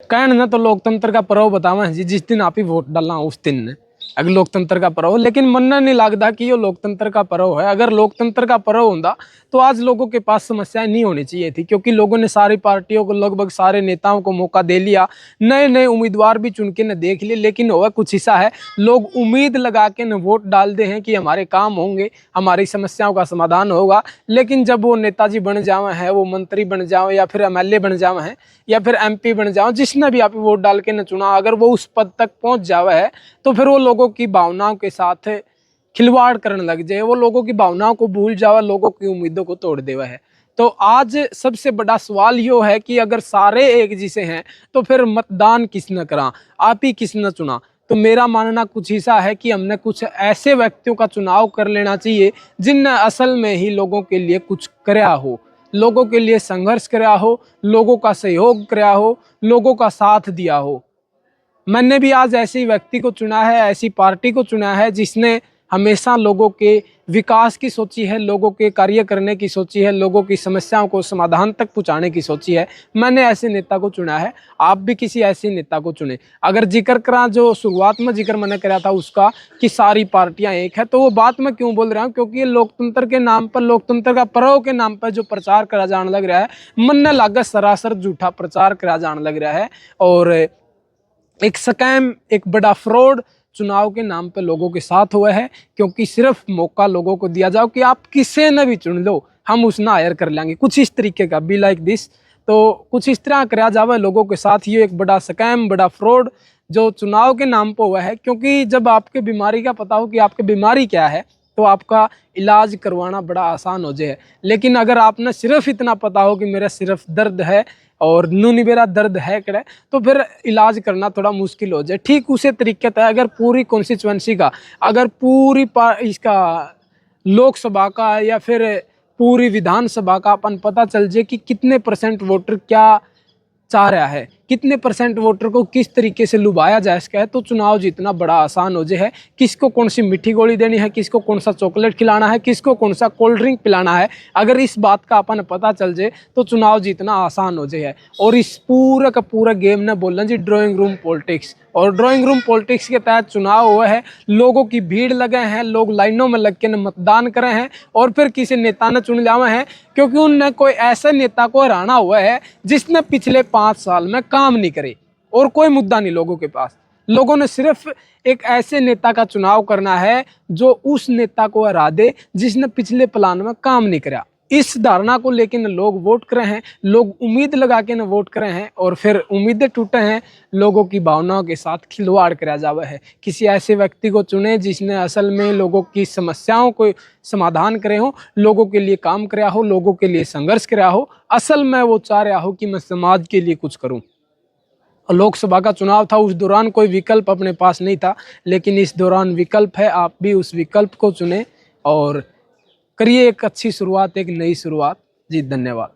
कहना ना तो लोकतंत्र का पर्व बतावा जी, जिस दिन आप ही वोट डालना उस दिन ने अगर लोकतंत्र का पर्व, लेकिन मनना नहीं लगता कि ये लोकतंत्र का पर्व है। अगर लोकतंत्र का पर्व होता तो आज लोगों के पास समस्याएं नहीं होनी चाहिए थी, क्योंकि लोगों ने सारी पार्टियों को, लगभग सारे नेताओं को मौका दे लिया, नए नए उम्मीदवार भी चुन के न देख लिए, लेकिन वह कुछ हिस्सा है लोग उम्मीद लगा के न वोट डालते हैं कि हमारे काम होंगे, हमारी समस्याओं का समाधान होगा। लेकिन जब वो नेताजी बन जावे हैं, वो मंत्री बन जावे या फिर एमएलए बन जावे हैं या फिर एमपी बन जाओ, जिसने भी आप वोट डाल के न चुना, अगर वो उस पद तक पहुंच जावे है तो फिर वो लोगों की भावनाओं के साथ खिलवाड़ करने लग जाए, वो लोगों की भावनाओं को भूल जावे, लोगों की उम्मीदों को तोड़ देवा है। तो आज सबसे बड़ा सवाल यो है कि अगर सारे एक जैसे हैं तो फिर मतदान किसने करा, आप ही किसने चुना। तो मेरा मानना कुछ ऐसा है कि हमने कुछ ऐसे व्यक्तियों का चुनाव कर लेना चाहिए जिनने असल में ही लोगों के लिए कुछ कराया हो, लोगों के लिए संघर्ष कराया हो, लोगों का सहयोग कराया हो, लोगों का साथ दिया हो। मैंने भी आज ऐसे व्यक्ति को चुना है, ऐसी पार्टी को चुना है जिसने हमेशा लोगों के विकास की सोची है, लोगों के कार्य करने की सोची है, लोगों की समस्याओं को समाधान तक पहुंचाने की सोची है। मैंने ऐसे नेता को चुना है, आप भी किसी ऐसे नेता को चुने। अगर जिक्र करा, जो शुरुआत में जिक्र मैंने कराया था उसका कि सारी पार्टियां एक है, तो वो बात मैं क्यों बोल रहा हूँ, क्योंकि ये लोकतंत्र के नाम पर, लोकतंत्र का पर्व के नाम पर जो प्रचार करा जाने लग रहा है, मन न लागत सरासर झूठा प्रचार करा जाने लग रहा है और एक स्कैम, एक बड़ा फ्रॉड चुनाव के नाम पे लोगों के साथ हुआ है। क्योंकि सिर्फ मौका लोगों को दिया जाओ कि आप किसे न भी चुन लो, हम उसना हायर कर लेंगे, कुछ इस तरीके का, बी लाइक दिस। तो कुछ इस तरह कराया जावे लोगों के साथ, ये एक बड़ा स्कैम, बड़ा फ्रॉड जो चुनाव के नाम पर हुआ है। क्योंकि जब आपके बीमारी का पता हो कि आपकी बीमारी क्या है तो आपका इलाज करवाना बड़ा आसान हो जाए। लेकिन अगर आपने सिर्फ इतना पता हो कि मेरा सिर्फ दर्द है और नूनी मेरा दर्द है करे, तो फिर इलाज करना थोड़ा मुश्किल हो जाए। ठीक उसी तरीके से अगर पूरी कॉन्स्टिट्यूएंसी का, अगर पूरी इसका लोकसभा का या फिर पूरी विधानसभा का अपन पता चल जाए कि कितने परसेंट वोटर क्या चाह रहा है, कितने परसेंट वोटर को किस तरीके से लुभाया जा सका है, तो चुनाव जीतना बड़ा आसान हो जाए है। किसको कौन सी मीठी गोली देनी है, किसको कौन सा चॉकलेट खिलाना है, किसको कौन सा कोल्ड ड्रिंक पिलाना है, अगर इस बात का अपन पता चल जाए तो चुनाव जीतना आसान हो जाए है। और इस पूरा का पूरा गेम ने बोलना जी ड्राइंग रूम पॉलिटिक्स, और ड्राइंग रूम पॉलिटिक्स के तहत चुनाव हुआ है, लोगों की भीड़ लगे हैं, लोग लाइनों में लग के मतदान करे हैं और फिर किसी नेता ने चुन लिया है, क्योंकि उनने कोई ऐसे नेता को हराना हुआ है जिसने पिछले 5 साल में काम नहीं करे और कोई मुद्दा नहीं लोगों के पास। लोगों ने सिर्फ एक ऐसे नेता का चुनाव करना है जो उस नेता को हरा दे जिसने पिछले प्लान में काम नहीं करा। इस धारणा को लेकर लोग वोट करे हैं, लोग उम्मीद लगा के न वोट करे हैं और फिर उम्मीदें टूटे हैं, लोगों की भावनाओं के साथ खिलवाड़ करा जावा है। किसी ऐसे व्यक्ति को चुने जिसने असल में लोगों की समस्याओं को समाधान करे हो, लोगों के लिए काम कराया हो, लोगों के लिए संघर्ष कराया हो, असल में वो चाह रहा हो कि मैं समाज के लिए कुछ करूं। लोकसभा का चुनाव था, उस दौरान कोई विकल्प अपने पास नहीं था, लेकिन इस दौरान विकल्प है, आप भी उस विकल्प को चुने और करिए एक अच्छी शुरुआत, एक नई शुरुआत। जी धन्यवाद।